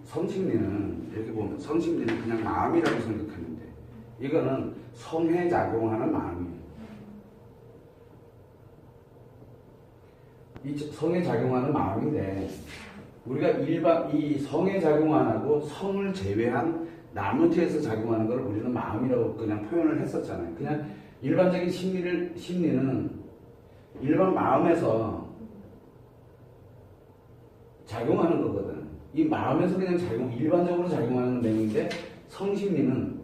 성심리는 이렇게 보면 성심리는 그냥 마음이라고 생각하면 돼. 이거는 성에 작용하는 마음이에요. 이 성에 작용하는 마음인데 우리가 일반 이 성에 작용 안 하고 성을 제외한 나머지에서 작용하는 걸 우리는 마음이라고 그냥 표현을 했었잖아요. 그냥 일반적인 심리는 일반 마음에서 작용하는 거거든. 이 마음에서 그냥 일반적으로 작용하는 내용인데 성심리는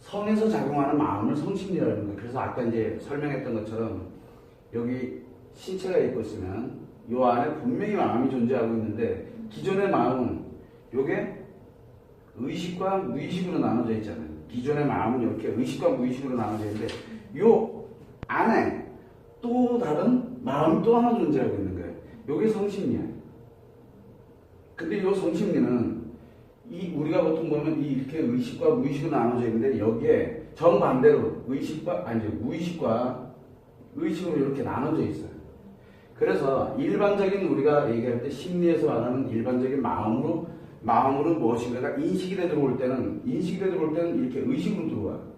성에서 작용하는 마음을 성심리라는 거예요. 그래서 아까 이제 설명했던 것처럼 여기 신체가 있고 있으면 이 안에 분명히 마음이 존재하고 있는데 기존의 마음은 요게 의식과 무의식으로 나눠져 있잖아요. 기존의 마음은 이렇게 의식과 무의식으로 나눠져 있는데 요 안에 또 다른 마음이 또 하나 존재하고 있는 거예요. 요게 성심리야. 근데 요 성심리는 우리가 보통 보면 이렇게 의식과 무의식으로 나눠져 있는데 여기에 정반대로 무의식과 의식으로 이렇게 나눠져 있어요. 그래서 일반적인 우리가 얘기할 때 심리에서 말하는 일반적인 마음으로 무엇인가가 인식이 돼 들어올 때는 이렇게 의식으로 들어와요.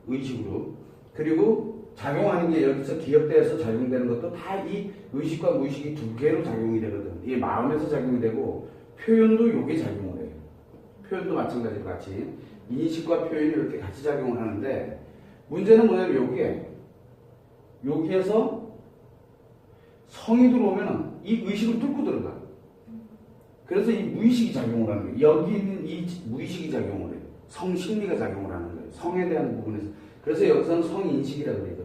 의식으로. 그리고 작용하는 게 여기서 기억대에서 작용되는 것도 다 이 의식과 무의식이 두 개로 작용이 되거든. 이게 마음에서 작용이 되고 표현도 요게 작용을 해요. 표현도 마찬가지로 같이 인식과 표현이 이렇게 같이 작용을 하는데 문제는 뭐냐면 여기에서 성이 들어오면 이 의식을 뚫고 들어가. 그래서 이 무의식이 작용을 하는 거예요. 여기 있는 이 무의식이 작용을 해요. 성심리가 작용을 하는 거예요. 성에 대한 부분에서. 그래서 여기서는 성인식이라고 그래요.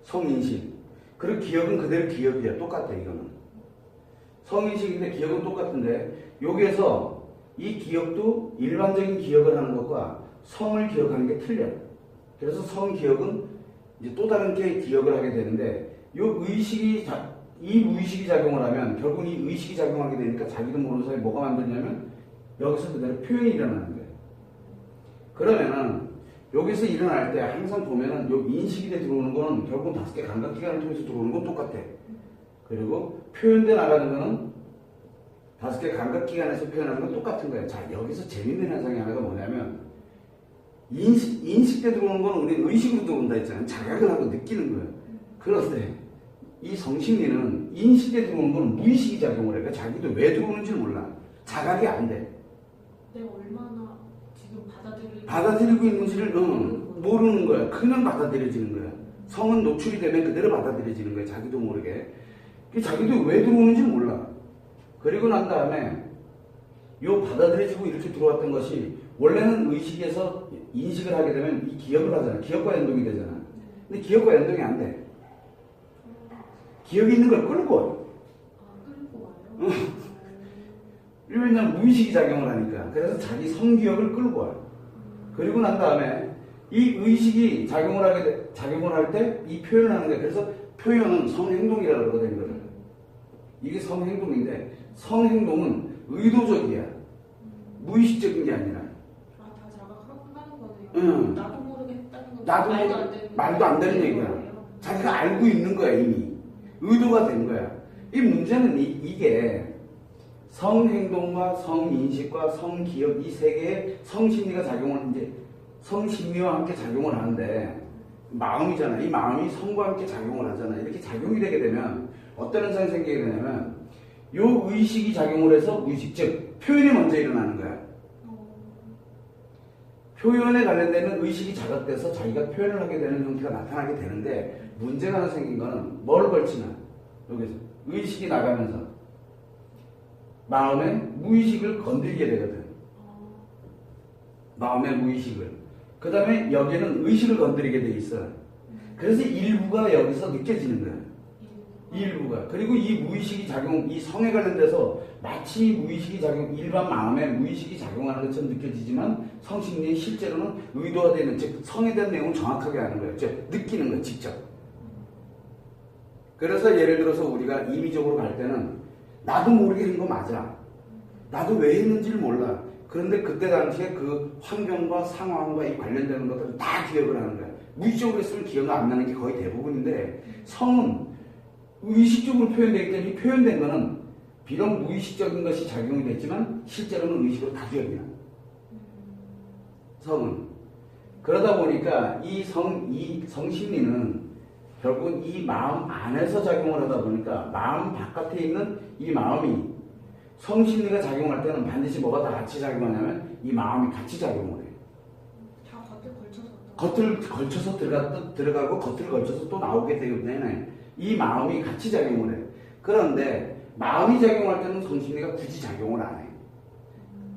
성인식. 그리고 기억은 그대로 기억이야. 똑같아 이거는. 성인식인데 기억은 똑같은데 여기에서 이 기억도 일반적인 기억을 하는 것과 성을 기억하는 게 틀려요. 그래서 성기억은 이제 또 다른 게 기억을 하게 되는데 이 무의식이 작용을 하면 결국 이 의식이 작용하게 되니까 자기도 모르는 사이에 뭐가 만드냐면 여기서 그대로 표현이 일어나는 거예요. 그러면은 여기서 일어날 때 항상 보면은 요 인식이 돼 들어오는 거는 결국은 5개 감각기관을 통해서 들어오는 건 똑같아. 그리고 표현돼 나가는 거는 5개 감각기관에서 표현하는 건 똑같은 거예요. 자, 여기서 재밌는 현상이 하나가 뭐냐면 인식 때 들어오는 건 우리는 의식으로 들어온다 했잖아요. 자각을 하고 느끼는 거예요. 그런데 이 성심리는 인식 때 들어오는 건 무의식이 작용을 해요. 자기도 왜 들어오는지 몰라. 자각이 안 돼. 내가 얼마나 지금 받아들이고 있는지를 모르는 거야. 그냥 받아들여지는 거야. 성은 노출이 되면 그대로 받아들여지는 거야. 자기도 모르게. 자기도 왜 들어오는지 몰라. 그리고 난 다음에 요 받아들여지고 이렇게 들어왔던 것이 원래는 의식에서 인식을 하게 되면 이 기억을 하잖아. 기억과 연동이 되잖아. 근데 기억과 연동이 안 돼. 기억이 있는 걸 끌고 와요. 끌고 와요? 왜냐면 무의식이 작용을 하니까. 그래서 자기 성기억을 끌고 와요. 그리고 난 다음에 이 의식이 작용을 할 때 이 표현을 하는 거예요. 그래서 표현은 성행동이라고 그러거든요. 이게 성행동인데 성행동은 의도적이야. 무의식적인 게 아니라. 다 자각하고 하는 거네요. 나도 모르게 했다는 건 말도 안 되는 얘기야. 자기가 알고 있는 거야 이미. 의도가 된 거야. 이 문제는 이게 성행동과 성인식과 성기억 이 세 개의 성심리가 작용을 이제 성심리와 함께 작용을 하는데 마음이잖아. 이 마음이 성과 함께 작용을 하잖아. 이렇게 작용이 되게 되면 어떤 현상이 생기게 되냐면 요 의식이 작용을 해서 무의식 즉 표현이 먼저 일어나는 거야. 표현에 관련되는 의식이 자각돼서 자기가 표현을 하게 되는 형태가 나타나게 되는데 문제가 하나 생긴 거는 뭘 걸치나 여기서 의식이 나가면서 마음의 무의식을 건드리게 되거든. 마음의 무의식을. 그 다음에 여기는 의식을 건드리게 돼 있어. 그래서 일부가 여기서 느껴지는 거야. 일부가. 그리고 이 무의식이 이 성에 관련돼서 마치 무의식이 일반 마음에 무의식이 작용하는 것처럼 느껴지지만 성심리에 실제로는 의도가 되는, 즉 성에 대한 내용을 정확하게 아는 거예요. 즉 느끼는 거예요, 직접. 그래서 예를 들어서 우리가 임의적으로 갈 때는 나도 모르게 한 거 맞아. 나도 왜 했는지를 몰라. 그런데 그때 당시에 그 환경과 상황과 이 관련되는 것들을 다 기억을 하는 거야. 무의식적으로 했으면 기억 안 나는 게 거의 대부분인데 성은 의식적으로 표현되기 때문에 표현된 거는 비록 무의식적인 것이 작용이 됐지만 실제로는 의식으로 다 기억이야. 성은. 그러다 보니까 이 성심리는 결국은 이 마음 안에서 작용을 하다 보니까 마음 바깥에 있는 이 마음이 성심리가 작용할 때는 반드시 뭐가 다 같이 작용하냐면 이 마음이 같이 작용을 해요. 다 겉을 걸쳐서. 겉을 걸쳐서 들어가고 겉을 걸쳐서 또 나오게 되기 때문에 이 마음이 같이 작용을 해요. 그런데 마음이 작용할 때는 성심리가 굳이 작용을 안 해요.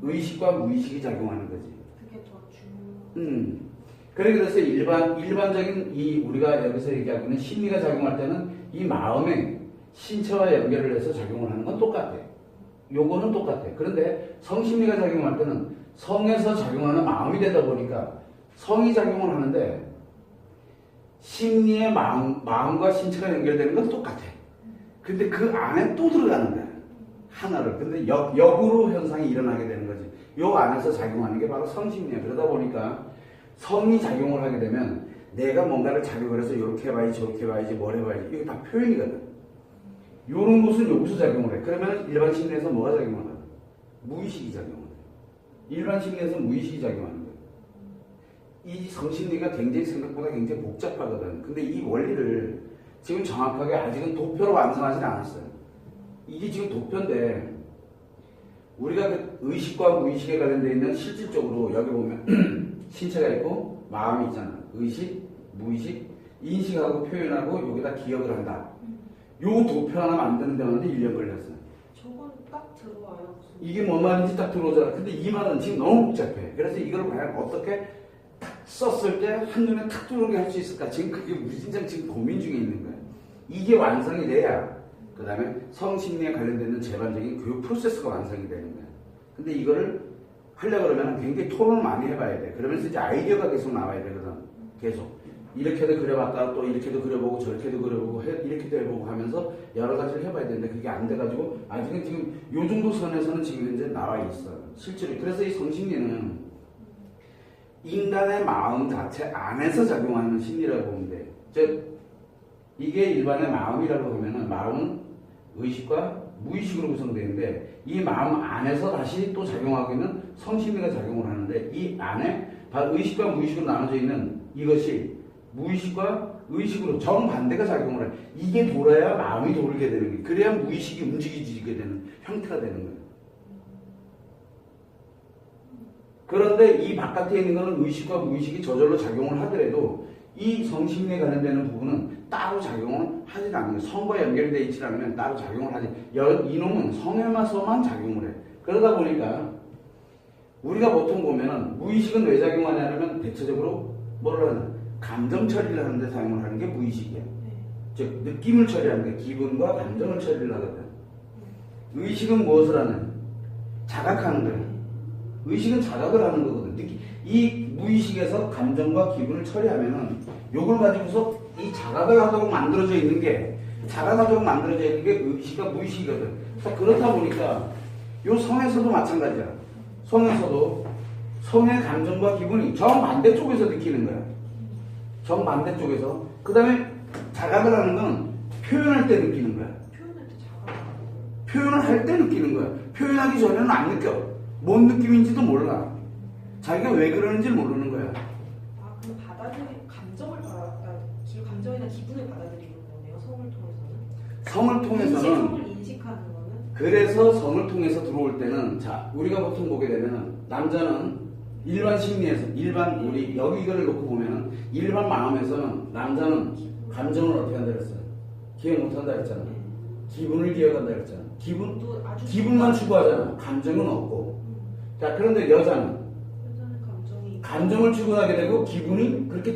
의식과 무의식이 작용하는 거지. 그게 더 중요해요. 그래서 일반적인 이 우리가 여기서 얘기하고 있는 심리가 작용할 때는 이 마음의 신체와 연결을 해서 작용을 하는 건 똑같아. 요거는 똑같아. 그런데 성심리가 작용할 때는 성에서 작용하는 마음이 되다 보니까 성이 작용을 하는데 심리의 마음과 신체가 연결되는 건 똑같아. 근데 그 안에 또 들어가는 거야. 하나를. 근데 역으로 현상이 일어나게 되는 거지. 요 안에서 작용하는 게 바로 성심리야. 그러다 보니까 성이 작용을 하게 되면 내가 뭔가를 자극을 해서 이렇게 해봐야지 저렇게 해봐야지 뭘 해봐야지 이게 다 표현이거든. 요런 것은 여기서 작용을 해. 그러면 일반 심리에서 뭐가 작용하나? 무의식이 작용을 해. 일반 심리에서 무의식이 작용하는 거야. 이 성심리가 생각보다 굉장히 복잡하거든. 근데 이 원리를 지금 정확하게 아직은 도표로 완성하지 않았어요. 이게 지금 도표인데 우리가 그 의식과 무의식에 관련되어 있는 실질적으로 여기 보면 신체가 있고 마음이 있잖아. 의식, 무의식, 인식하고 표현하고 여기다 기억을 한다. 요 도표 하나 만드는 데만데 1년 걸렸어요. 저건 딱 들어와요. 이게 뭔 말인지 딱 들어오잖아. 근데 이 말은 지금 너무 복잡해. 그래서 이걸 과연 어떻게 딱 썼을 때 한눈에 탁 들어오게 할 수 있을까? 지금 그게 무진장 지금 고민 중에 있는 거야. 이게 완성이 돼야 그 다음에 성심리에 관련되는 제반적인 교육 프로세스가 완성이 되는 거야. 근데 이거를 하려고 그러면 굉장히 토론을 많이 해봐야 돼. 그러면서 이제 아이디어가 계속 나와야 되거든. 계속. 이렇게도 그려봤다가 또 이렇게도 그려보고 저렇게도 그려보고 이렇게도 해보고 하면서 여러 가지를 해봐야 되는데 그게 안 돼가지고 아직은 지금 요 정도 선에서는 지금 현재 나와 있어. 실제로. 그래서 이 성심리는 인간의 마음 자체 안에서 작용하는 심리라고 보면 돼. 즉 이게 일반의 마음이라고 하면은 마음은 의식과 무의식으로 구성되는데 이 마음 안에서 다시 또 작용하고 있는 성심리가 작용을 하는데 이 안에 바로 의식과 무의식으로 나눠져 있는 이것이 무의식과 의식으로 정반대가 작용을 해. 이게 돌아야 마음이 돌게 되는 거예요. 그래야 무의식이 움직이게 되는 형태가 되는 거예요. 그런데 이 바깥에 있는 것은 의식과 무의식이 저절로 작용을 하더라도 이 성심리에 관련되는 부분은 따로 작용을 하지 않는 거예요. 성과 연결되어 있지 않으면 따로 작용을 하지. 이놈은 성에서만 작용을 해. 그러다 보니까 우리가 보통 보면은 무의식은 왜 작용하냐면 대체적으로 뭐를 하는 감정 처리를 하는데 사용을 하는 게 무의식이야. 즉 느낌을 처리하는 게 기분과 감정을 처리를 하거든. 의식은 무엇을 하는? 자각하는 거야. 의식은 자각을 하는 거거든. 이 무의식에서 감정과 기분을 처리하면은 요걸 가지고서 이 자각을 하도록 만들어져 있는 게 의식과 무의식이거든. 그렇다 보니까 요 성에서도 마찬가지야. 성에서도 성의 감정과 기분이 정반대 쪽에서 느끼는 거야. 정반대 쪽에서. 그 다음에 자각을 하는 건 표현할 때 느끼는 거야. 표현할 때 자각. 표현을 할 때 느끼는 거야. 표현하기 전에는 안 느껴. 뭔 느낌인지도 몰라. 자기가 왜 그러는지를 모르는 거야. 아, 그럼 감정이나 기분을 받아들이는 거네요. 성을 통해서는. 성을 인식하는 거는. 그래서 성을 통해서 들어올 때는 자 우리가 보통 보게 되면은 남자는 일반 심리에서 우리 여기 이거를 놓고 보면은 일반 마음에서는 남자는 감정을 어떻게 한다 그랬어요? 기억 못 한다 그랬잖아. 기분을 기억한다 그랬잖아. 기분만 추구하잖아. 감정은 없고. 자 그런데 여자는 감정을 추구하게 되고 기분이 그렇게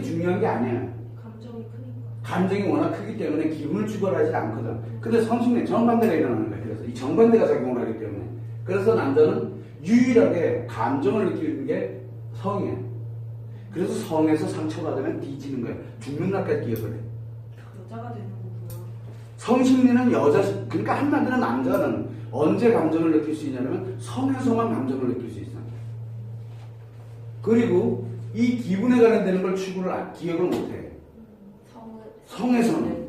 중요한 게 아니야. 감정이 크니까. 감정이 워낙 크기 때문에 기분을 추구하지 않거든. 근데 성심리 정반대가 일어나는 거야. 그래서 이 정반대가 작용을 하기 때문에. 그래서 남자는 유일하게 감정을 느끼는 게 성이야. 그래서 성에서 상처받으면 뒤지는 거야. 죽는 날까지 기억을 해. 여자가 되는 거구나. 성심리는 그러니까 한마디로 남자는 언제 감정을 느낄 수 있냐면 성에서만 감정을 느낄 수 있어. 그리고 이 기분에 관련되는 걸 기억을 못해. 성에서는.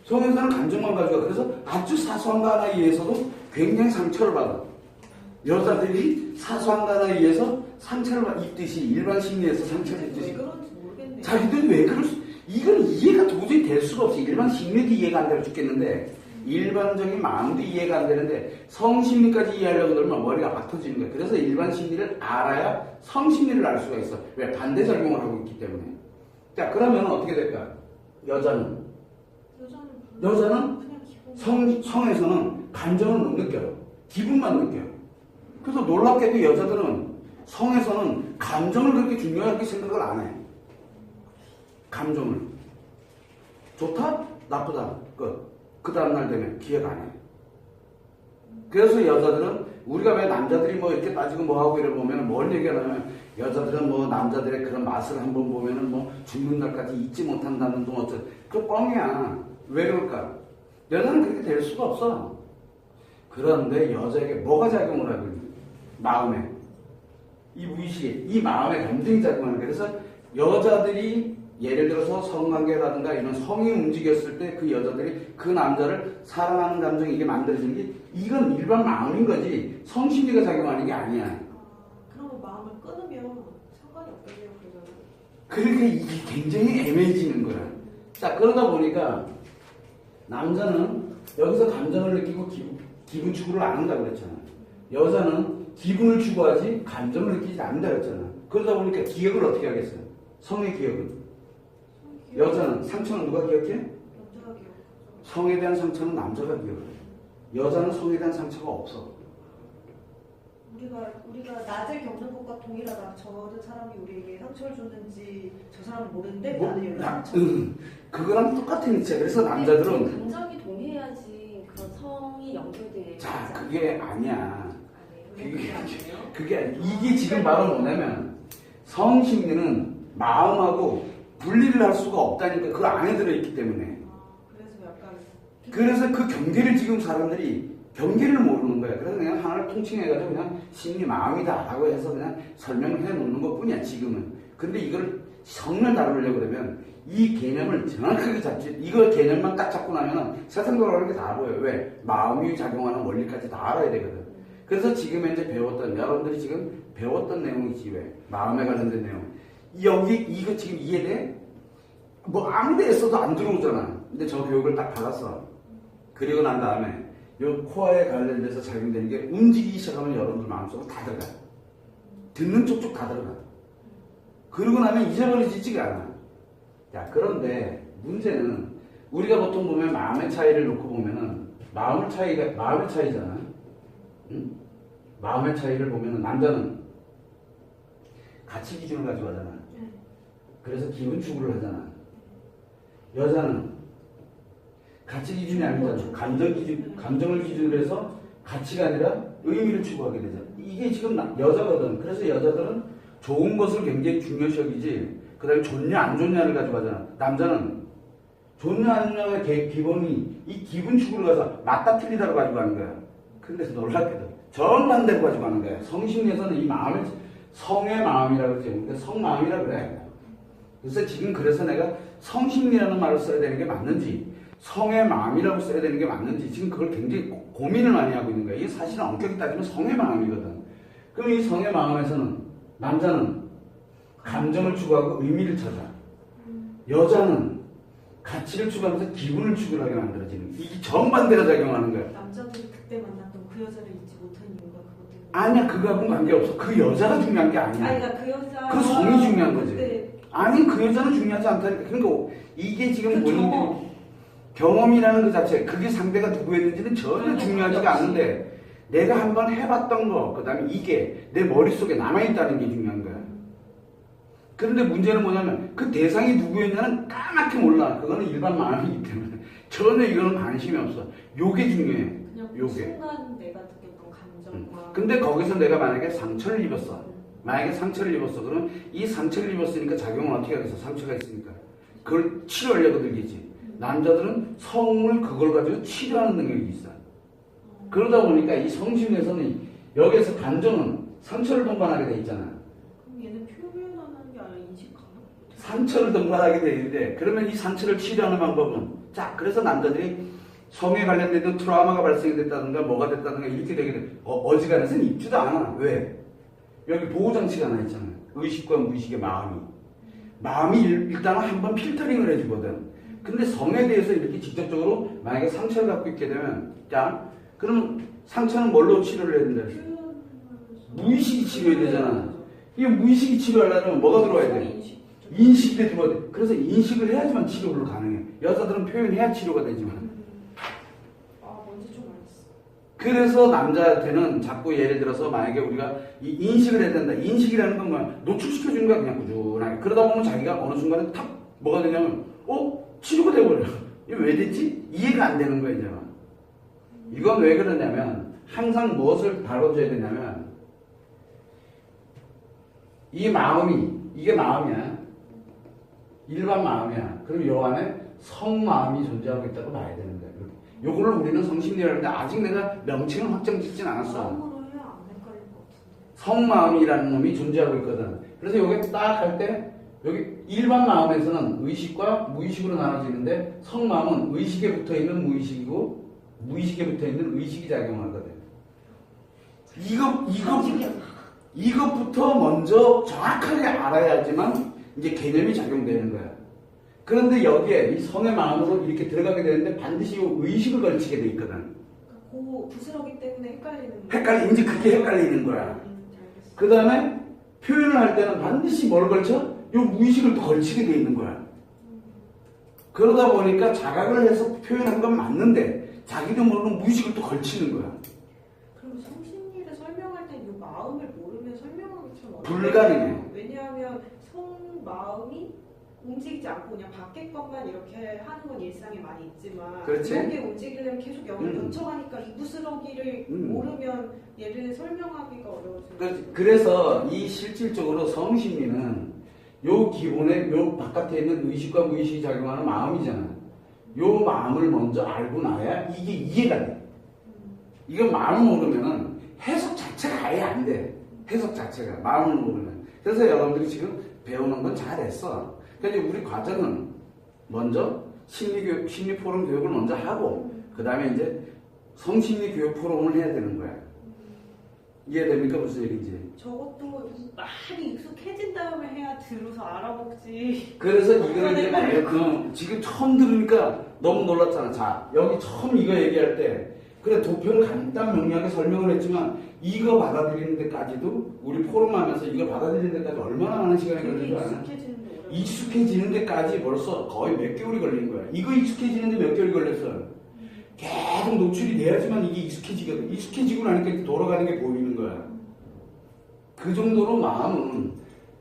성에서는 감정만 가지고 가. 그래서 아주 사소한 거 하나에 의해서도 굉장히 상처를 받아. 여자들이 사소한 거 하나에 의해서 상처를 입듯이 일반 심리에서 상처를 왜 입듯이 그런지 모르겠네요. 자기들이 왜 그럴 수, 이건 이해가 도저히 될 수가 없어. 일반 심리도 이해가 안 되려 죽겠는데, 일반적인 마음도 이해가 안 되는데, 성심리까지 이해하려고 그러면 머리가 막 터지는 거야. 그래서 일반 심리를 알아야 성심리를 알 수가 있어. 왜? 반대작용을 하고 있기 때문에. 자, 그러면 어떻게 될까? 여자는 여자는 그냥 기본. 성에서는 감정을 못 느껴요. 기분만 느껴요. 그래서 놀랍게도 여자들은 성에서는 감정을 그렇게 중요하게 생각을 안 해. 감정을. 좋다? 나쁘다? 그 다음날 되면 기억 안 해. 그래서 여자들은 우리가 왜 남자들이 뭐 이렇게 따지고 뭐 하고 이래 보면 뭘 얘기하냐면 여자들은 뭐 남자들의 그런 맛을 한번 보면은 뭐 죽는 날까지 잊지 못한다는 둥 어쩌. 그 뻥이야. 왜 그럴까? 여자는 그렇게 될 수가 없어. 그런데 여자에게 뭐가 작용을 하고 있는 거야? 마음에. 이 무의식에, 이 마음의 감정이 작용하는 거야. 그래서 여자들이 예를 들어서 성관계라든가 이런 성이 움직였을 때 그 여자들이 그 남자를 사랑하는 감정이 이게 만들어지는 게 이건 일반 마음인 거지 성심리가 작용하는 게 아니야. 그러면 마음을 끊으면 상관이 없겠네요, 그러면. 그러니까 이게 굉장히 애매해지는 거야. 자, 그러다 보니까 남자는 여기서 감정을 느끼고 기분 추구를 안 한다고 그랬잖아. 여자는 기분을 추구하지 감정을 느끼지 않는다 그랬잖아. 그러다 보니까 기억을 어떻게 하겠어요? 성의 기억은. 여자는 상처는 누가 기억해? 남자가 기억하죠. 성에 대한 상처는 남자가 기억해. 여자는 성에 대한 상처가 없어. 우리가 낮에 겪는 것과 동일하다. 저 사람이 우리에게 상처를 줬는지 저 사람은 모르는데 나는 여기 상처. 그거랑 똑같은 이치야. 그래서 남자들은 감정이 동의해야지 그런 성이 연결돼. 자, 그게 아니야. 아니에요? 그게 아니야. 이게 지금 바로 뭐냐면 성심리는 마음하고 분리를 할 수가 없다니까. 그 안에 들어있기 때문에. 그래서 약간 그래서 그 경계를 지금 사람들이 경계를 모르는 거야. 그래서 그냥 하나를 통칭해가지고 그냥 심리 마음이다라고 해서 그냥 설명을 해 놓는 것 뿐이야, 지금은. 근데 이걸 성을 다루려고 그러면 이 개념을 정확하게 잡지, 이거 개념만 딱 잡고 나면은 세상 돌아가는 게 다 보여요. 왜? 마음이 작용하는 원리까지 다 알아야 되거든. 그래서 지금 현재 배웠던, 여러분들이 지금 배웠던 내용이지, 왜? 마음에 관련된 내용. 여기, 이거 지금 이해돼? 뭐 아무 데 있어도 안 들어오잖아. 근데 저 교육을 딱 받았어. 그리고 난 다음에 요 코어에 관련돼서 작용되는 게 움직이기 시작하면 여러분들 마음속으로 다 들어가. 듣는 쪽쪽 다 들어가. 그러고 나면 잊어버리지가 않아. 자, 그런데 문제는 우리가 보통 보면 마음의 차이를 놓고 보면은 마음의 차이잖아. 응? 마음의 차이를 보면은 남자는 가치 기준을 가지고 하잖아. 그래서 기분 추구를 하잖아. 여자는 가치 기준이 아니잖아. 감정을 기준으로 해서 가치가 아니라 의미를 추구하게 되잖아. 이게 지금 여자거든. 그래서 여자들은 좋은 것을 굉장히 중요시 여기지. 그 다음에 좋냐 안 좋냐를 가지고 하잖아. 남자는 좋냐 안 좋냐의 기본이 이 기분 추구를 가서 맞다 틀리다로 가지고 하는 거야. 근데 놀랍게도 정반대로 가지고 하는 거야. 성심리에서는 이 마음을 성의 마음이라고 그러지. 그러니까 성마음이라고 그래. 그래서 내가 성심리라는 말을 써야 되는 게 맞는지 성의 마음이라고 써야 되는 게 맞는지 지금 그걸 굉장히 고민을 많이 하고 있는 거야. 이게 사실은 엄격히 따지면 성의 마음이거든. 그럼 이 성의 마음에서는 남자는 감정을 추구하고 의미를 찾아. 여자는 가치를 추구하면서 기분을 추구하게 만들어지는 거야. 이게 정반대로 작용하는 거야. 남자들이 그때 만났던 그 여자를 잊지 못한 이유가 그것 때문에. 아니야, 그거하고는 관계없어. 그 여자가 중요한 게 아니야. 아니, 그러니까 그 여자. 그 성이 중요한 거지. 그때 아니, 그 여자는 중요하지 않다니까. 그러니까 이게 지금 그 본인들이 경험이라는 그 자체, 그게 상대가 누구였는지는 전혀 중요하지가 않은데 내가 한번 해봤던 거, 그 다음에 이게 내 머릿속에 남아있다는 게 중요한 거야. 그런데 문제는 뭐냐면 그 대상이 누구였냐는 까맣게 몰라. 그거는 일반 마음이기 때문에 전혀 이거는 관심이 없어. 요게 중요해. 그냥 그 요게. 순간 내가 느꼈던 감정과. 근데 거기서 내가 만약에 상처를 입었어. 만약에 상처를 입었어. 그러면 이 상처를 입었으니까 작용은 어떻게 하겠어? 상처가 있으니까. 그걸 치료하려고 들겠지. 남자들은 성을 그걸 가지고 치료하는 능력이 있어. 그러다 보니까 이 성심에서는 여기에서 감정은 상처를 동반하게 돼 있잖아. 그럼 얘는 표현하는 게 아니라 인식하나? 상처를 동반하게 돼 있는데 그러면 이 상처를 치료하는 방법은 자, 그래서 남자들이 성에 관련된 트라우마가 발생이 됐다든가 뭐가 됐다든가 이렇게 되게 돼. 어지간해서는 입지도 않아. 왜? 여기 보호장치가 하나 있잖아요. 의식과 무의식의 마음이 일단은 한번 필터링을 해주거든. 근데 성에 대해서 이렇게 직접적으로 만약에 상처를 갖고 있게 되면, 자, 그러면 상처는 뭘로 치료를 해야 된다? 무의식이 치료해야 되잖아. 이 무의식이 치료하려면 뭐가 들어와야 돼? 인식이 들어와야 돼. 그래서 인식을 해야지만 치료가 가능해. 여자들은 표현해야 치료가 되지만. 뭔지 좀 알겠어. 그래서 남자한테는 자꾸 예를 들어서 만약에 우리가 이 인식을 해야 된다. 인식이라는 건 뭐야? 노출시켜주는 거야, 그냥 꾸준하게. 그러다 보면 자기가 어느 순간에 탁 뭐가 되냐면, 치료가 돼버려. 이게 왜 됐지? 이해가 안 되는 거야, 이제. 이건 왜 그러냐면, 항상 무엇을 다뤄줘야 되냐면, 이 마음이, 이게 마음이야. 일반 마음이야. 그럼 요 안에 성마음이 존재하고 있다고 봐야 되는 거야. 요거를 우리는 성심리라는데 아직 내가 명칭을 확정 짓진 않았어. 마음으로 해야 안 헷갈릴 것 같은데. 성마음이라는 놈이 존재하고 있거든. 그래서 요게 딱 할 때 여기 일반 마음에서는 의식과 무의식으로 나눠지는데 성마음은 의식에 붙어 있는 무의식이고 무의식에 붙어 있는 의식이 작용하거든. 이것부터 먼저 정확하게 알아야지만 이제 개념이 작용되는 거야. 그런데 여기에 이 성의 마음으로 이렇게 들어가게 되는데 반드시 이 의식을 걸치게 돼 있거든. 그 부스러기 때문에 헷갈리는 이제 그게 헷갈리는 거야. 알겠어. 그 다음에 표현을 할 때는 반드시 뭘 걸쳐? 이 무의식을 또 걸치게 돼 있는 거야. 그러다 보니까 자각을 해서 표현한 건 맞는데 자기도 모르는 무의식을 또 걸치는 거야. 그럼 성심리를 설명할 때 이 마음을 모르면 설명하기 참 불가능해요. 왜냐하면 마음이 움직이지 않고 그냥 밖에 것만 이렇게 하는 건 일상에 많이 있지만 그렇지. 이게 움직이려면 계속 영을 거쳐가니까 이 부스러기를 모르면 얘를 설명하기가 어려워져요. 그래서 이 실질적으로 성심리는 요 기본에 요 바깥에 있는 의식과 무의식이 작용하는 마음이잖아. 요 마음을 먼저 알고 나야 이게 이해가 돼. 이거 마음을 모르면은 해석 자체가 아예 안 돼. 해석 자체가 마음을 모르면. 그래서 여러분들이 지금 배우는 건 잘했어. 그러니까 우리 과정은 먼저 심리 포럼 교육을 먼저 하고 그 다음에 이제 성심리 교육 포럼을 해야 되는 거야. 이해됩니까? 무슨 얘기인지. 저것도 많이 익숙해진 다음에 해야 들어서 알아먹지. 그래서 이거는 이제 말이야. 지금 처음 들으니까 너무 놀랐잖아. 자, 여기 처음 이거 얘기할 때 그래 도표를 간단 명료하게 설명을 했지만 이거 받아들이는 데까지도 우리 포럼하면서 이거 받아들이는 데까지 얼마나 많은 시간이 걸린 줄 아나? 익숙해지는 데까지 벌써 거의 몇 개월이 걸린 거야. 이거 익숙해지는데 몇 개월이 걸렸어요. 계속 노출이 돼야지만 이게 익숙해지거든. 익숙해지고 나니까 이렇게 돌아가는 게 보이는 거야. 그 정도로 마음은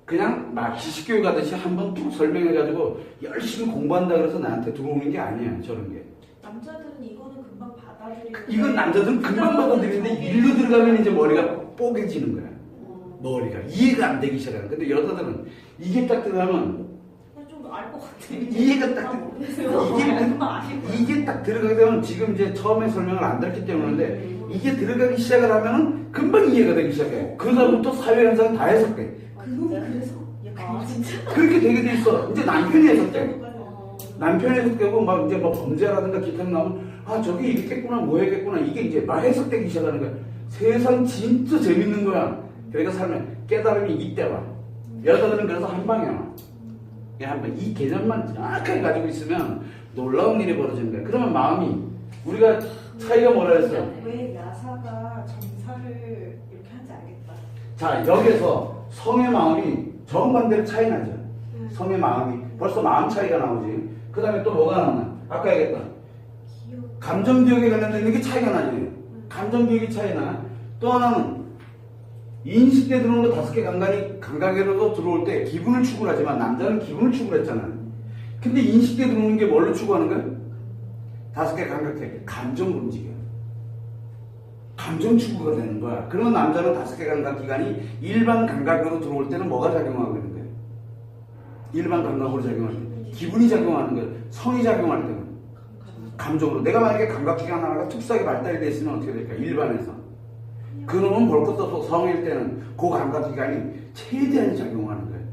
그냥 막 지식교육 하듯이 한번 툭 설명해가지고 열심히 공부한다 그래서 나한테 들어오는 게 아니야. 저런 게. 남자들은 이거는 금방 받아들이는. 이건 남자들은 금방 받아들이는데 일로 들어가면 이제 머리가 뽀개지는 거야. 머리가 이해가 안 되기 시작하는. 근데 여자들은 이게 딱 들어가면 좀 알 것 같아. 이해가 딱 이게 딱 들어가게 되면 지금 이제 처음에 설명을 안 들었기 때문인데 이게 들어가기 시작을 하면은 금방 이해가 되기 시작해. 그다음부터 사회 현상 다 해석돼. 그놈이 그래서 진짜 그렇게 되게 돼 있어. 이제 남편이 해석돼. 남편이 해석되고 막 이제 뭐 범죄라든가 기타 나오면 아 저게 이렇겠구나 뭐 했겠구나 이게 이제 막 해석되기 시작하는 거야. 세상 진짜 재밌는 거야. 그러니까 삶에 깨달음이 이때 와. 여자들은 그래서 한 방에 와. 한번 이 개념만 정확하게 가지고 있으면 놀라운 일이 벌어지는 거야. 그러면 마음이 우리가 차이가 뭐라 했어? 왜 야사가 정사를 이렇게 하는지 알겠다. 자 여기서 성의 마음이 정반대로 차이 나죠. 성의 마음이 벌써 마음 차이가 나오지. 그 다음에 또 뭐가 나오나? 아까 얘기했다. 감정 기억에 관련된 게 차이가 나지. 감정 기억이 차이 나. 또 하나는 인식에 들어오는 거 5개 감각으로 들어올 때 기분을 추구하지만 남자는 기분을 추구했잖아. 근데 인식에 들어오는 게 뭘로 추구하는 거야? 5개 감각에 감정을 움직여. 감정 추구가 되는 거야. 그러면 남자는 5개 감각 기관이 일반 감각으로 들어올 때는 뭐가 작용하고 있는 거야? 일반 감각으로 작용할 때 기분이 작용하는 거야. 성이 작용할 때는 감정으로. 내가 만약에 감각 기관 하나가 특수하게 발달이 돼 있으면 어떻게 될까? 일반에서. 그놈은 볼 것도 없고 성일 때는 그 감각기관이 최대한 작용하는 거예요.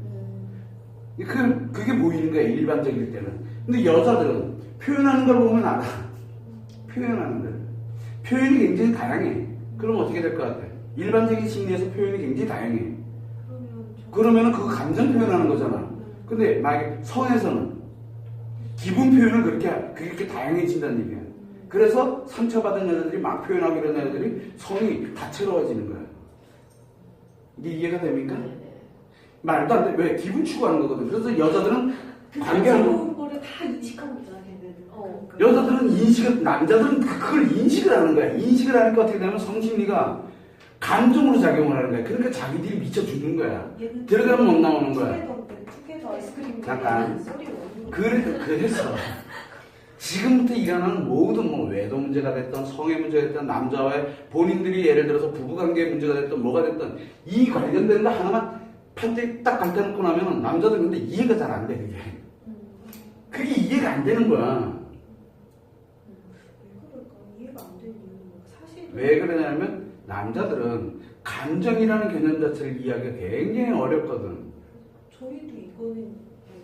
그게 보이는 거예요. 일반적일 때는. 근데 여자들은 표현하는 걸 보면 알아. 표현하는 걸. 표현이 굉장히 다양해. 그럼 어떻게 될 것 같아? 일반적인 심리에서 표현이 굉장히 다양해. 그러면은 그 감정 표현하는 거잖아. 근데 만약에 성에서는 기분 표현은 그렇게 다양해진다는 얘기야. 그래서 상처받은 여자들이 막 표현하고 이런 여자들이 성이 다채로워지는 거야. 이게 이해가 됩니까? 말도 안 돼. 왜? 기분 추구하는 거거든. 그래서 여자들은 관계하는 좋은 거를 다 인식하고 있잖아, 걔네는. 여자들은 남자들은 그걸 인식을 하는 거야. 인식을 하니까 어떻게 되냐면 성심리가 감정으로 작용을 하는 거야. 그러니까 자기들이 미쳐 죽는 거야. 들어가면 못 나오는 거야. 투게더 아이스크림 잠깐. 소리 그래서 지금부터 일어나는 모든 뭐 외도 문제가 됐던 성의 문제가 됐던 남자와의 본인들이 예를 들어서 부부관계 문제가 됐던 뭐가 됐던 이 관련된 거 하나만 판때 딱 갖다 놓고 나면은 남자들은 근데 이해가 잘 안 돼. 그게 이해가 안 되는 거야. 왜 그럴까? 이해가 안 되는 이유는 사실 왜 그러냐면 남자들은 감정이라는 개념 자체를 이해하기가 굉장히 어렵거든. 저희도 이거는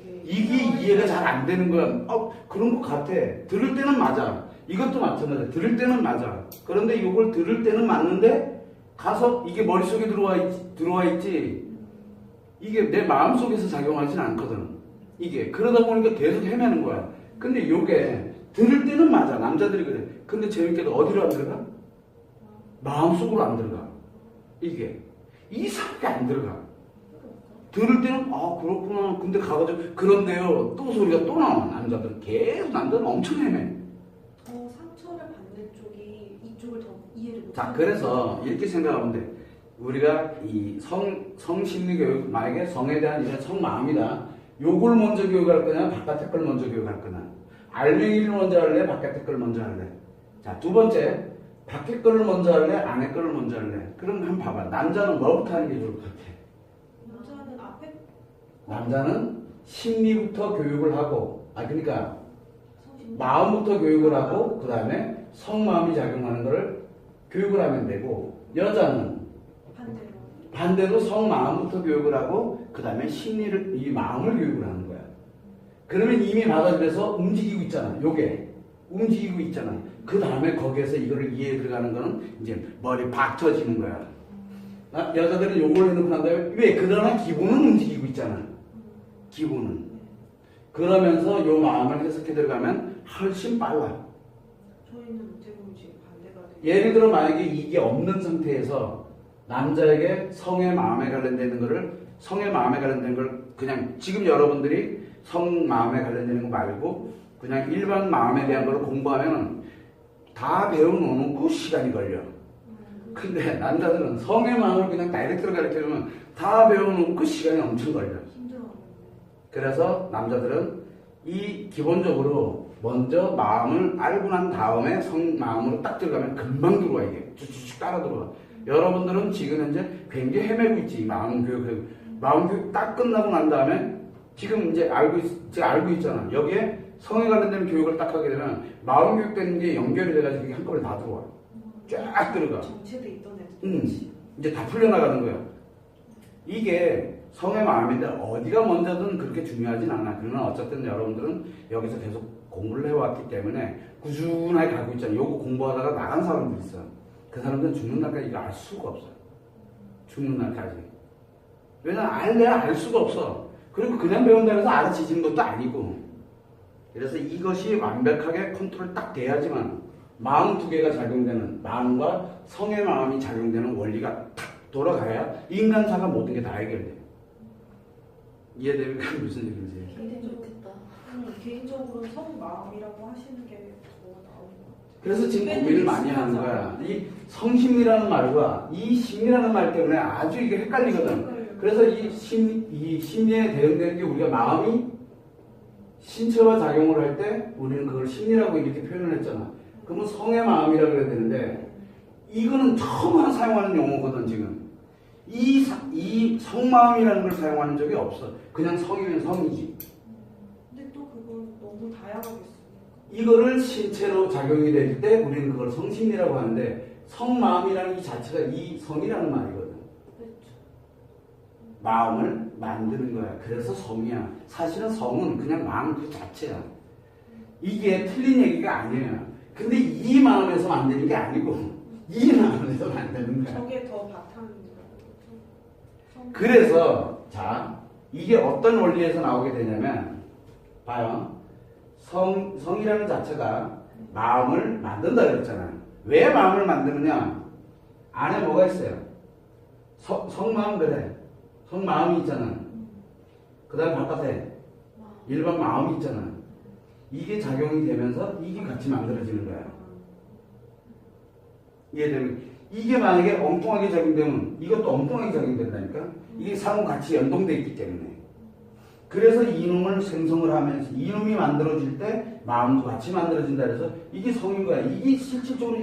되게 이게 이해가 잘 안 되는 거야. 그런 것 같아. 들을 때는 맞아. 이것도 마찬가지야. 들을 때는 맞아. 그런데 이걸 들을 때는 맞는데 가서 이게 머릿속에 들어와 있지. 이게 내 마음속에서 작용하진 않거든. 이게 그러다 보니까 계속 헤매는 거야. 근데 이게 들을 때는 맞아. 남자들이 그래. 근데 재밌게도 어디로 안 들어가? 마음속으로 안 들어가. 이게 이상하게 안 들어가. 들을 때는 그렇구나. 근데 가가지고 그런데요. 또 소리가 또 나와. 남자들은 계속 남자는 엄청 헤매. 상처를 받는 쪽이 이쪽을 더 이해를 못. 자, 그래서 이렇게 생각하면 돼. 우리가 이 성심리 교육, 만약에 성에 대한 이런 성마음이다. 요걸 먼저 교육할 거냐, 바깥의 걸 먼저 교육할 거냐. 알맹이를 먼저 할래, 바깥의 걸 먼저 할래. 자, 두 번째, 밖의 거를 먼저 할래, 안의 거를 먼저 할래. 그럼 한번 봐봐. 남자는 뭐부터 하는 게 좋을 것 같아? 남자는 앞에 남자는 심리부터 교육을 하고, 그러니까 성심 마음부터 교육을 하고, 그 다음에 성마음이 작용하는 거를 교육을 하면 되고, 여자는 반대로 성마음부터 교육을 하고 그 다음에 심리를 이 마음을 교육을 하는 거야. 그러면 이미 받아들여서 움직이고 있잖아. 요게 움직이고 있잖아. 그 다음에 거기에서 이거를 이해해 들어가는 거는 이제 머리 박쳐지는 거야. 여자들은 요걸 해놓고 난 다음에 왜? 그러나 기분은 움직이고 있잖아. 기분은. 그러면서 요 마음을 해석해 들어가면 훨씬 빨라. 저희는 어떻게 보면 지금 반대가 돼요. 예를 들어 만약에 이게 없는 상태에서 남자에게 성의 마음에 관련되는 거를 성의 마음에 관련된 걸 그냥 지금 여러분들이 성 마음에 관련되는 거 말고 그냥 일반 마음에 대한 걸 공부하면은 다 배워놓고 시간이 걸려. 근데 남자들은 성의 마음을 그냥 다이렉트로 가르쳐주면 다 배워놓고 시간이 엄청 걸려. 힘들어요. 그래서 남자들은 이 기본적으로 먼저 마음을 알고 난 다음에 성 마음으로 딱 들어가면 금방 들어와. 이게 쭉쭉 따라 들어와. 여러분들은 지금 현재 굉장히 헤매고 있지. 마음 교육 딱 끝나고 난 다음에 지금 이제 알고 있잖아. 여기에 성에 관련된 교육을 딱 하게 되면 마음 교육되는 게 연결이 돼가지고 이게 한꺼번에 다 들어와. 쫙 들어가. 정체돼 있던 애들. 이제 다 풀려나가는 거야. 이게 성의 마음인데 어디가 먼저든 그렇게 중요하진 않아. 그러나 어쨌든 여러분들은 여기서 계속 공부를 해왔기 때문에 꾸준하게 가고 있잖아. 요거 공부하다가 나간 사람도 있어. 그 사람들은 죽는 날까지 이거 알 수가 없어. 죽는 날까지. 왜냐면 내가 알 수가 없어. 그리고 그냥 배운다고 해서 알아지는 것도 아니고. 그래서 이것이 완벽하게 컨트롤 딱 돼야지만 마음 두 개가 작용되는, 마음과 성의 마음이 작용되는 원리가 탁 돌아가야 인간사가 모든 게 다 해결돼. 이해됩니까? 무슨 얘기인지. 굉장히 좋겠다. 개인적으로는 성마음이라고 하시는 게 더 나은 것 같아요. 그래서 지금 고민을 많이 하는 거야. 이 성심리라는 말과 이 심리라는 말 때문에 아주 이게 헷갈리거든. 그래서 이 심리에 대응되는 게 우리가 마음이 신체와 작용을 할 때 우리는 그걸 심리라고 이렇게 표현을 했잖아. 그러면 성의 마음이라고 그래야 되는데 이거는 처음 사용하는 용어거든 지금. 이 성마음이라는 걸 사용하는 적이 없어. 그냥 성이면 성이지. 근데 또 그건 너무 다양하게 쓰니까. 이거를 신체로 작용이 될 때 우리는 그걸 성심리라고 하는데 성마음이라는 이 자체가 이 성이라는 말이거든. 그렇죠. 마음을 만드는 거야. 그래서 성이야. 사실은 성은 그냥 마음 그 자체야. 이게 틀린 얘기가 아니에요. 근데 이 마음에서 만드는 게 아니고 이 마음에서 만드는 거야. 저게 더 바탕입니다. 그래서 자 이게 어떤 원리에서 나오게 되냐면 봐요. 성이라는 자체가 마음을 만든다 그랬잖아요. 왜 마음을 만드느냐? 안에 뭐가 있어요? 성마음 그래. 성마음이 있잖아. 그 다음 바깥에 일반 마음이 있잖아. 이게 작용이 되면서 이게 같이 만들어지는 거야. 이해되면? 이게 만약에 엉뚱하게 작용되면 이것도 엉뚱하게 작용된다니까? 이게 상호 같이 연동되어 있기 때문에. 그래서 이놈을 생성을 하면서 이놈이 만들어질 때 마음도 같이 만들어진다 그래서 이게 성인 거야. 이게 실질적으로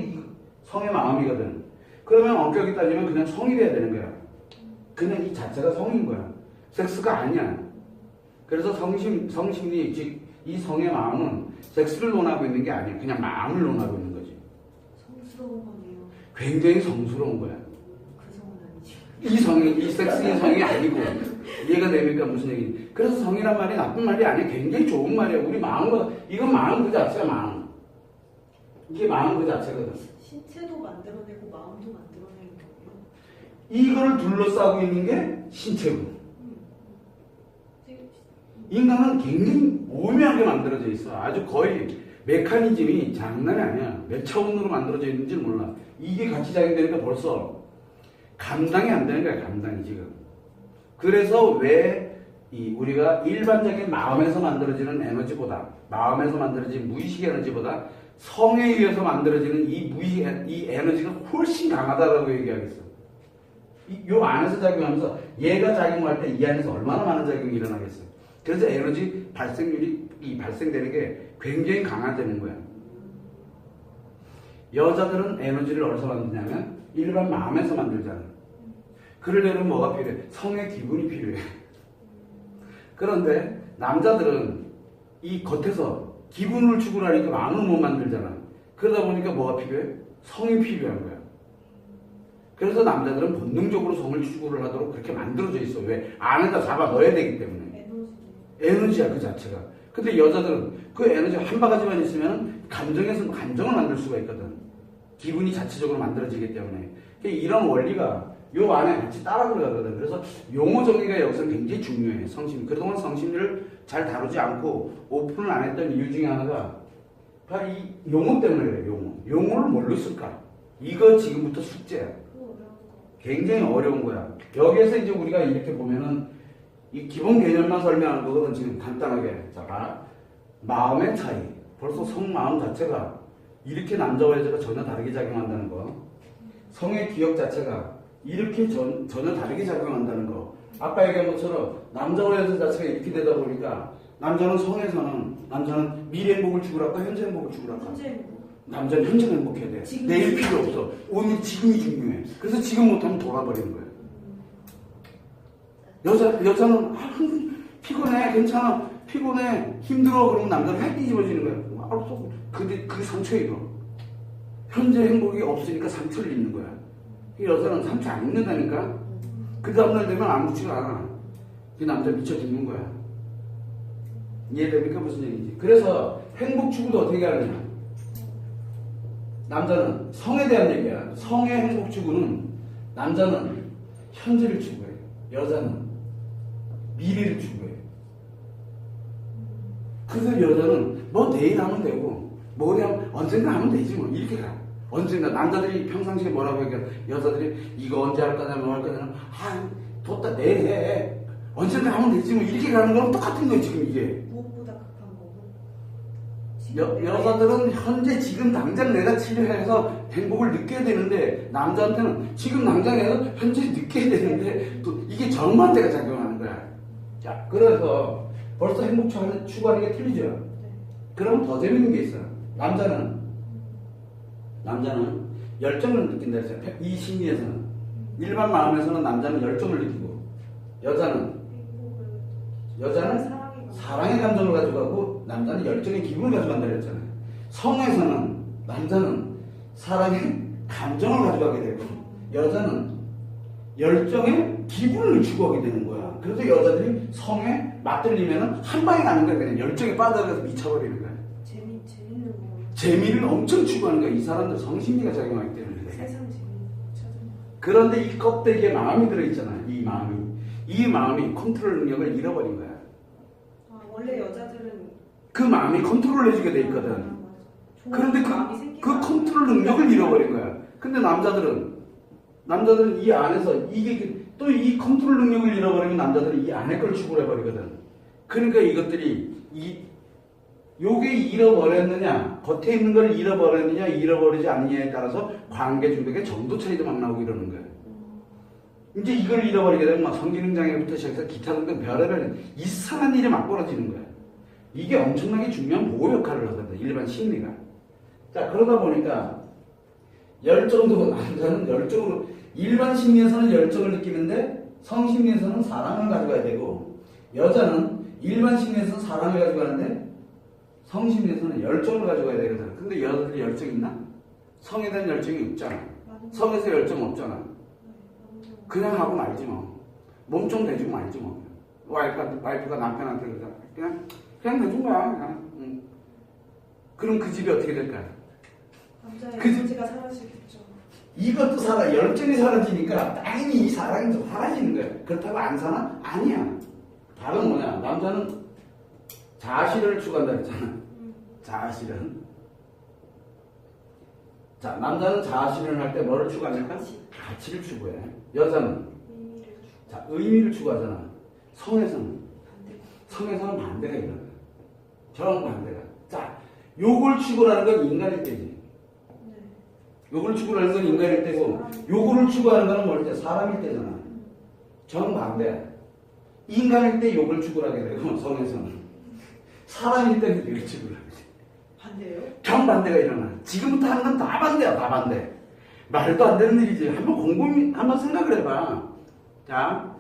성의 마음이거든. 그러면 엄격히 따지면 그냥 성이 돼야 되는 거야. 그냥 이 자체가 성인 거야. 섹스가 아니야. 그래서 성심리, 즉 이 성의 마음은 섹스를 논하고 있는 게 아니야. 그냥 마음을 논하고 있는 거지. 성스러운 거네요. 굉장히 성스러운 거야. 그 성은 아니지. 이 성이, 이 섹스의 성이 아니고. 이해가 됩니까? 무슨 얘기? 그래서 성이란 말이 나쁜 말이 아니야. 굉장히 좋은 말이야. 우리 마음과, 이건 마음 그 자체야, 마음. 이게 마음 그 자체거든. 신체도 만들어내고 마음도 만들어내는 거예요. 이거를 둘러싸고 있는 게 신체고. 인간은 굉장히 오묘하게 만들어져 있어. 아주 거의 메커니즘이 장난이 아니야. 몇 차원으로 만들어져 있는지 몰라. 이게 같이 작용되니까 벌써 감당이 안 되는 거야, 감당이 지금. 그래서 왜 우리가 일반적인 마음에서 만들어지는 에너지보다, 마음에서 만들어진 무의식 에너지보다 성에 의해서 만들어지는 이 에너지가 훨씬 강하다라고 얘기하겠어. 요 안에서 작용하면서 얘가 작용할 때 이 안에서 얼마나 많은 작용이 일어나겠어. 그래서 에너지 발생률이 발생되는 게 굉장히 강화되는 거야. 여자들은 에너지를 어디서 만드냐면 일반 마음에서 만들잖아. 그러려면 뭐가 필요해? 성의 기분이 필요해. 그런데 남자들은 이 겉에서 기분을 추구하니까 마음을 못 만들잖아. 그러다 보니까 뭐가 필요해? 성이 필요한 거야. 그래서 남자들은 본능적으로 성을 추구를 하도록 그렇게 만들어져 있어. 왜? 안에다 잡아 넣어야 되기 때문에. 에너지야 그 자체가. 근데 여자들은 그 에너지 한 바가지만 있으면 감정을 만들 수가 있거든. 기분이 자체적으로 만들어지기 때문에. 이런 원리가 요 안에 같이 따라 들어가거든. 그래서 용어 정리가 여기서 굉장히 중요해. 성심. 그동안 성심리를 잘 다루지 않고 오픈을 안 했던 이유 중에 하나가 바로 이 용어 때문에 그래. 용어를 뭘로 쓸까? 이거 지금부터 숙제야. 굉장히 어려운 거야. 여기에서 이제 우리가 이렇게 보면은 이 기본 개념만 설명하는 거거든. 지금 간단하게. 자, 봐. 마음의 차이. 벌써 성마음 자체가 이렇게 남자와 여자가 전혀 다르게 작용한다는 거. 성의 기억 자체가 이렇게 전혀 다르게 작용한다는 거. 아까 얘기한 것처럼 남자와 여자 자체가 이렇게 되다 보니까 남자는 성에서는 남자는 미래 행복을 추구할까 현재 행복을 추구할까? 현재 행복. 남자는 현재 행복해야 돼. 지금. 내일 필요 없어. 오늘 지금이 중요해. 그래서 지금 못하면 돌아버리는 거야. 여자는 피곤해, 괜찮아, 피곤해, 힘들어. 그러면 남자는 할 뒤집어지는 거야. 알았어. 근데 그게 상처 입어. 현재 행복이 없으니까 상처를 입는 거야. 여자는 상처 안 입는다니까. 그 다음날 되면 아무렇지가 않아. 그 남자 미쳐 죽는 거야. 이해됩니까? 무슨 얘기인지. 그래서 행복 추구도 어떻게 하느냐. 남자는 성에 대한 얘기야. 성의 행복 추구는 남자는 현재를 추구해. 여자는 미래를 추구해. 그래서 여자는 뭐 내일 하면 되고 뭐 하면 언젠가 하면 되지 뭐 이렇게 가. 언젠가 남자들이 평상시에 뭐라고 얘기해. 여자들이 이거 언제 할 거냐 뭐 할 거냐 뒀다 내일 해. 언젠가 하면 되지 뭐 이렇게 가는 거랑 똑같은 거야 지금 이게. 무엇보다 급한 거고. 여자들은 현재 지금 당장 내가 치료해서 행복을 느껴야 되는데 남자한테는 지금 당장 내가 현재 느껴야 되는데 또 이게 정반대가 작용하는 거야. 자, 그래서 벌써 행복 추구하는 게 틀리죠. 네. 그럼 더 재밌는 게 있어요. 남자는 열정을 느낀다 했어요. 이 심리에서는 일반 마음에서는 남자는 열정을 느끼고 여자는 사랑의 감정을 가져가고 남자는 열정의 기분을 가져간다 그랬잖아요. 성에서는 남자는 사랑의 감정을 가져가게 되고 여자는 열정의 기분을 추구하게 되는 거야. 그래서 여자들이 성에 맞들리면 한 방에 가는 거야. 그냥 열정에 빠져들어서 미쳐버리는 거야. 재밌네. 재미를 엄청 추구하는 거야. 이 사람들 성심리가 작용하기 때문에. 세상 재미 찾은 그런데 이 껍데기에 마음이 들어있잖아. 이 마음이 컨트롤 능력을 잃어버린 거야. 원래 여자들은 그 마음이 컨트롤 해주게 돼 있거든. 맞아. 그런데 마음이 생기면 그 컨트롤 능력을 잃어버린 거야. 근데 남자들은 이 안에서 또 이 컨트롤 능력을 잃어버리면 남자들은 이 안에 걸 추구를 해버리거든. 그러니까 이것들이 요게 잃어버렸느냐, 겉에 있는 걸 잃어버렸느냐, 잃어버리지 않느냐에 따라서 관계 중독의 정도 차이도 막 나오고 이러는 거야. 이제 이걸 잃어버리게 되면 막 성기능 장애부터 시작해서 기타 등등 별의별 이상한 일이 막 벌어지는 거야. 이게 엄청나게 중요한 보호 역할을 하거든, 일반 심리가. 자, 그러다 보니까 남자는 열정으로, 일반 심리에서는 열정을 느끼는데 성심리에서는 사랑을 가져가야 되고, 여자는 일반 심리에서는 사랑을 가져가는데 성심리에서는 열정을 가져가야 되거든. 근데 여자들이 열정 있나? 성에 대한 열정이 없잖아. 성에서 열정 없잖아. 그냥 하고 말지 뭐. 몸 좀 대주고 말지 뭐. 와이프가 남편한테 그러잖아. 그냥 대준 거야. 그냥. 그럼 그 집이 어떻게 될까요? 남자의 그- 에너지가 사라지겠죠. 이것도 열정이 사라지니까 당연히 이 사랑이 좀 사라지는 거야. 그렇다고 안 사나? 아니야. 다른 뭐냐? 남자는 자아실현을 추구한다 그랬잖아. 자아실현. 자, 남자는 자아실현을 할 때 뭐를 추구합니까? 가치를 추구해. 여자는 의미를 추구하잖아. 성에서는 반대가 일어나. 정반대가. 자, 요걸 추구하는 건 인간일 때지. 요걸 추구하는 건 인간일 때고, 요거를 추구하는 건 뭘 때? 사람일 때잖아. 정반대야. 인간일 때 요걸 추구하게 되고, 성에서는. 사람일 때는 이걸 추구하게 돼. 반대예요? 정반대가 일어나. 지금부터 하는 건 다 반대야, 다 반대. 말도 안 되는 일이지. 한번 생각을 해봐. 자,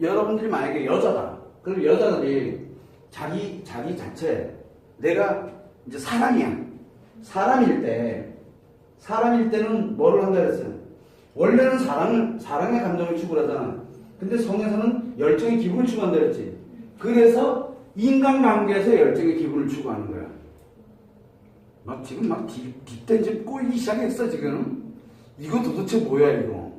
여러분들이 만약에 여자다. 그럼 여자들이 자기 자체, 내가 이제 사람이야. 사람일 때는 뭐를 한다 그랬어요? 원래는 사랑의 감정을 추구하잖아. 근데 성에서는 열정의 기분을 추구한다 그랬지. 그래서 인간관계에서 열정의 기분을 추구하는 거야. 지금 뒷단지 꼬이기 시작했어, 지금. 이거 도대체 뭐야, 이거.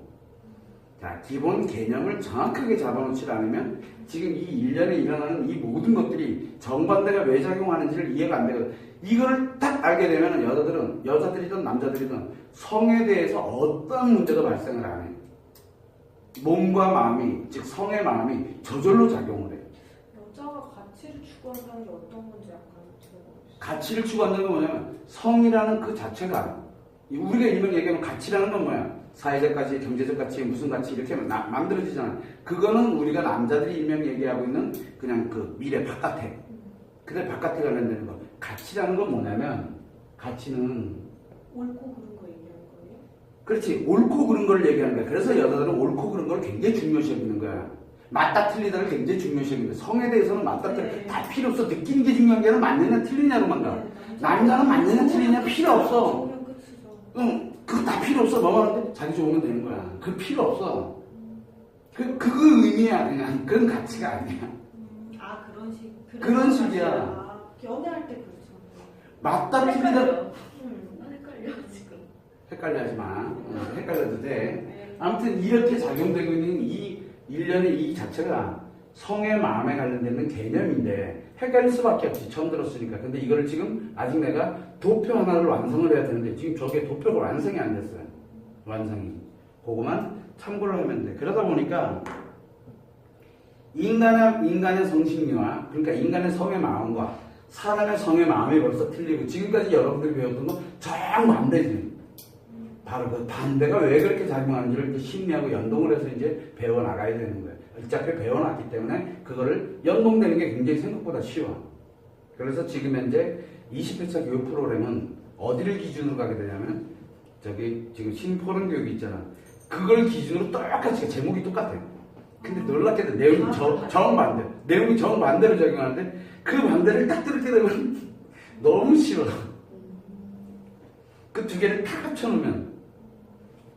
자, 기본 개념을 정확하게 잡아놓지 않으면 지금 이 일련에 일어나는 이 모든 것들이 정반대가 왜 작용하는지를 이해가 안 되거든. 이거를 딱 알게 되면 여자들이든 남자들이든 성에 대해서 어떤 문제도 발생을 안 해. 몸과 마음이, 즉 성의 마음이 저절로 작용을 해. 여자가 가치를 추구한다는 게 어떤 건지 약간 들어보고 가치를 추구한다는 건 뭐냐면 성이라는 그 자체가, 우리가 일명 얘기하면 가치라는 건 뭐야? 사회적 가치, 경제적 가치, 무슨 가치 이렇게 만들어지잖아. 그거는 우리가 남자들이 일명 얘기하고 있는 그냥 그 미래 바깥에, 그래 바깥에 관련되는 거. 가치라는 건 뭐냐면, 가치는 옳고 그른 거 얘기하는 거예요? 그렇지, 옳고 그른 걸 얘기하는 거야. 그래서 여자들은 옳고 그른 걸 굉장히 중요시 여기는 거야. 맞다 틀리다를 굉장히 중요시 여기는 거야. 성에 대해서는 맞다 틀리다 다 필요 없어. 느끼는 게 중요한 게 아니라 맞느냐 틀리냐로만 가. 남자는 맞느냐 틀리냐 필요 없어. 좋으면 끝이죠. 응, 그거 다 필요 없어. 뭐만 하는데 자기 좋으면 되는 거야. 그 필요 없어. 그거 의미야, 그냥. 그런 가치가 아니야. 그런 식. 그런 식이야. 연애할 때 그렇죠. 맞다 틀리다. 헷갈려. 난 헷갈려 지금. 헷갈려 하지 마. 헷갈려도 돼. 아무튼 이렇게 작용되고 있는 이 일련의 이 자체가 성의 마음에 관련되는 개념인데 헷갈릴 수밖에 없지. 처음 들었으니까. 근데 이거를 지금 아직 내가 도표 하나를 완성을 해야 되는데 지금 저게 도표가 완성이 안 됐어요. 완성이. 그거만 참고를 하면 돼. 그러다 보니까 인간의 성심리와, 그러니까 인간의 성의 마음과 사람의 성의 마음이 벌써 틀리고, 지금까지 여러분들이 배웠던 거 정반대지. 바로 그 반대가 왜 그렇게 작용하는지를 이제 심리하고 연동을 해서 이제 배워나가야 되는 거예요. 어차피 배워놨기 때문에 그거를 연동되는 게 굉장히 생각보다 쉬워. 그래서 지금 현재 20회차 교육 프로그램은 어디를 기준으로 가게 되냐면, 지금 신포런 교육이 있잖아. 그걸 기준으로 똑같이, 제목이 똑같아요. 근데 놀랍게도 내용이 정반대. 내용이 정반대로 작용하는데 그 반대를 딱 들게 되면 너무 싫어. 그 두 개를 다 합쳐놓으면,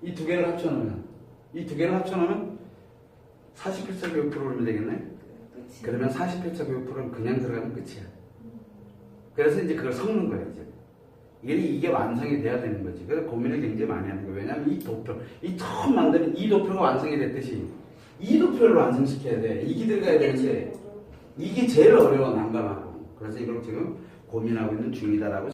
이 두 개를 합쳐놓으면 48차 교육 프로그램이 되겠네? 끝이. 그러면 48차 교육 프로그램 그냥 들어가면 끝이야. 그래서 이제 그걸 섞는 거야, 이제. 이게 완성이 돼야 되는 거지. 그래서 고민을 굉장히 많이 하는 거예요. 왜냐하면 이 도표, 이 처음 만드는 이 도표가 완성이 됐듯이 이 도표를 완성시켜야 돼. 이게 들어가야 되는데 이게 제일 어려워, 난감하고. 그래서 이걸 지금 고민하고 있는 중이다라고